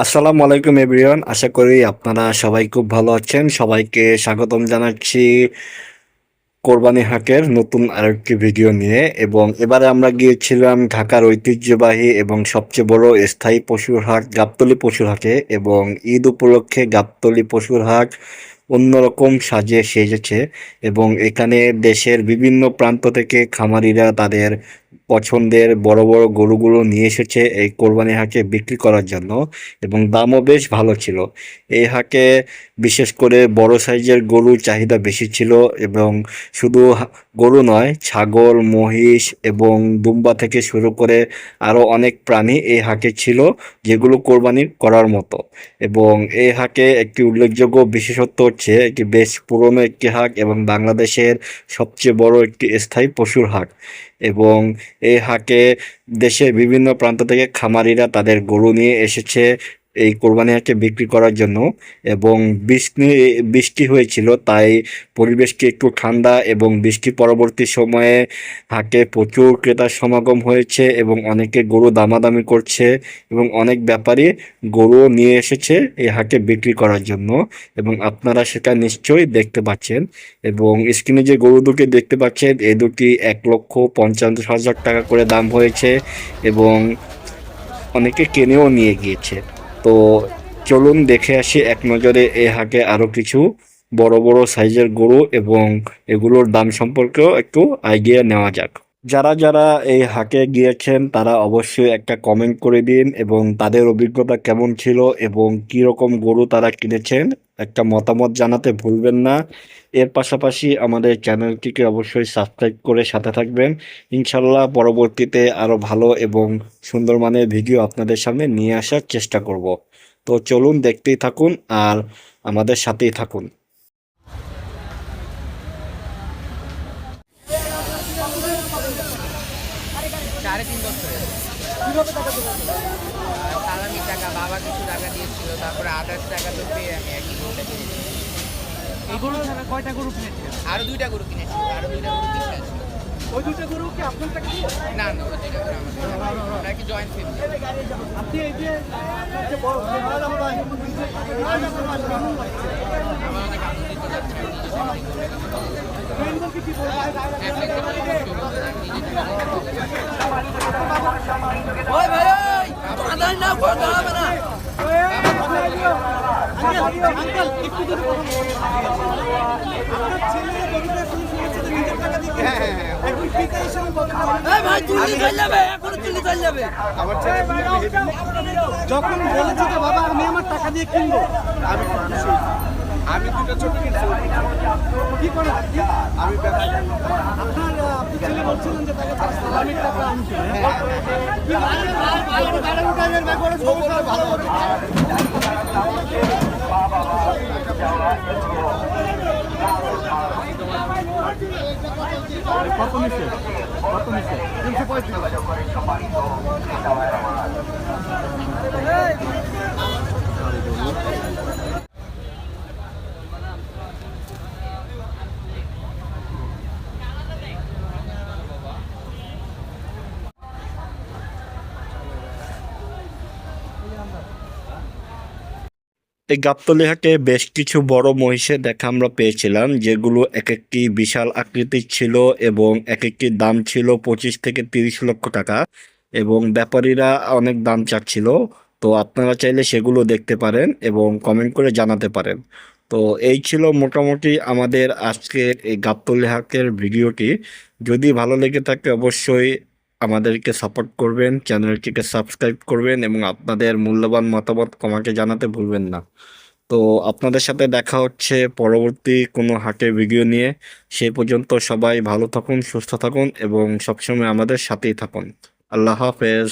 আসসালামু আলাইকুম এভরিওয়ান। আশা করি আপনারা সবাই খুব ভালো আছেন। সবাইকে স্বাগতম জানাচ্ছি কোরবানি হাটের নতুন আরেকটি ভিডিও নিয়ে। এবং এবারে আমরা গিয়েছিলাম ঢাকার ঐতিহ্যবাহী এবং সবচেয়ে বড় স্থায়ী পশুর হাট গাবতলী পশুর হাটে। এবং ঈদ উপলক্ষে গাবতলী পশুর হাট অন্যরকম সাজে সেজেছে। এবং এখানে দেশের বিভিন্ন প্রান্ত থেকে খামারিরা তাদের পছন্দের বড় বড় গরুগুলো নিয়ে এসেছে এই কোরবানি হাটে বিক্রি করার জন্য। এবং দামও বেশ ভালো ছিল এই হাটে। বিশেষ করে বড় সাইজের গরু চাহিদা বেশি ছিল। এবং শুধু গরু নয়, ছাগল, মহিষ এবং দুম্বা থেকে শুরু করে আরো অনেক প্রাণী এই হাটে ছিল, যেগুলো কোরবানি করার মতো। এবং এই হাটে একটি উল্লেখযোগ্য বিশেষত্ব হচ্ছে এটি বেশ পুরনো একটি হাট এবং বাংলাদেশের সবচেয়ে বড় একটি স্থায়ী পশুর হাট। এবং এই হাটে দেশের বিভিন্ন প্রান্ত থেকে খামারিরা তাদের গরু নিয়ে এসেছে এই কোরবানি হাটে বিক্রি করার জন্য। এবং বৃষ্টি বৃষ্টি হয়েছিল, তাই পরিবেশটি একটু ঠান্ডা এবং বৃষ্টি পরবর্তী সময়ে হাটে প্রচুর ক্রেতার সমাগম হয়েছে এবং অনেকে গরু দামাদামি করছে। এবং অনেক ব্যাপারী গরু নিয়ে এসেছে এই হাটে বিক্রি করার জন্য। এবং আপনারা সেটা নিশ্চয়ই দেখতে পাচ্ছেন। এবং স্ক্রিনে যে গরু দুটি দেখতে পাচ্ছেন, এই দুটি 1,50,000 টাকা করে দাম হয়েছে। এবং অনেকে কিনেও নিয়ে গিয়েছে। তো চলুন দেখে আসি এক নজরে এই হাটে আরো কিছু বড় বড় সাইজের গরু এবং এগুলোর দাম সম্পর্কেও একটু আইডিয়া নেওয়া যাক। যারা যারা এই হাটে গিয়েছেন তারা অবশ্যই একটা কমেন্ট করে দিন এবং তাদের অভিজ্ঞতা কেমন ছিল এবং কি রকম গরু তারা কিনেছেন একটা মতামত জানাতে ভুলবেন না। এর পাশাপাশি আমাদের চ্যানেলটিকে অবশ্যই সাবস্ক্রাইব করে সাথে থাকবেন। ইনশাল্লাহ পরবর্তীতে আরো ভালো এবং সুন্দর মানের ভিডিও আপনাদের সামনে নিয়ে আসার চেষ্টা করব। তো চলুন দেখতেই থাকুন আর আমাদের সাথেই থাকুন। সাড়ে 3 বছর সালামির টাকা বাবা কিছু টাকা দিয়েছিল, তারপরে 28 টাকা তো পেয়ে আমি একই গরুটা কিনেছি। এই গরু ছাড়া কয়টা গরু কিনেছিলেন? আরো 2টা গরু কিনেছি, আরো 2টা গরু কিনে আছে। ওই দুটো গরু কি আপনার টাকা দিয়ে? না না, ওই 2টা গরু আমাদের, আমরা কি জয়েন্ট ফ্যামিলি। আপনি এই যে বড় আমার অনেক আনন্দিত লাগছে। ট্রেনদেরকে কি বলবো? ওই ভাই ওই আদার না করতে হবে না। আঙ্কেল একটু দূরে বলুন। আপনার ছেলে গরুটা শুনে শুনেছে যে নিজের টাকা দিয়ে কিনেছে। এখন প্রিপারেশন কত? এই ভাই চুলি চলে যাবে, এখন চুলি চলে যাবে। আমার ছেলে যখন বলেছে যে বাবা আমি আমার টাকা দিয়ে কিনবো, আমি খুব খুশি। আমি দুটো ছোট কিনছি। কি করেন আপনি? আমি ব্যবসা। আপনি ছেলে বলছিলেন যে তাকে সালামির টাকা আনতে। কি গাড়ি উঠাইবেন ব্যাপারে সমস্যা ভালো হবে। কত নিচ্ছে? কত নিচ্ছে? 335। এই গাবতলী হাটে বেশ কিছু বড় মহিষের দেখা আমরা পেয়েছিলাম, যেগুলো এক একটি বিশাল আকৃতির ছিল এবং এক একটির দাম ছিল 25 থেকে 30 লক্ষ টাকা। এবং ব্যাপারীরা অনেক দাম চাচ্ছিল। তো আপনারা চাইলে সেগুলো দেখতে পারেন এবং কমেন্ট করে জানাতে পারেন। তো এই ছিল মোটামুটি আমাদের আজকের এই গাবতলী হাটের ভিডিওটি। যদি ভালো লেগে থাকে অবশ্যই আমাদেরকে সাপোর্ট করবেন, চ্যানেলটিকে সাবস্ক্রাইব করবেন এবং আপনাদের মূল্যবান মতামত কমেন্টে জানাতে ভুলবেন না। তো আপনাদের সাথে দেখা হচ্ছে পরবর্তী কোনো হাটের ভিডিও নিয়ে। সেই পর্যন্ত সবাই ভালো থাকুন, সুস্থ থাকুন এবং সবসময় আমাদের সাথেই থাকুন। আল্লাহ হাফেজ।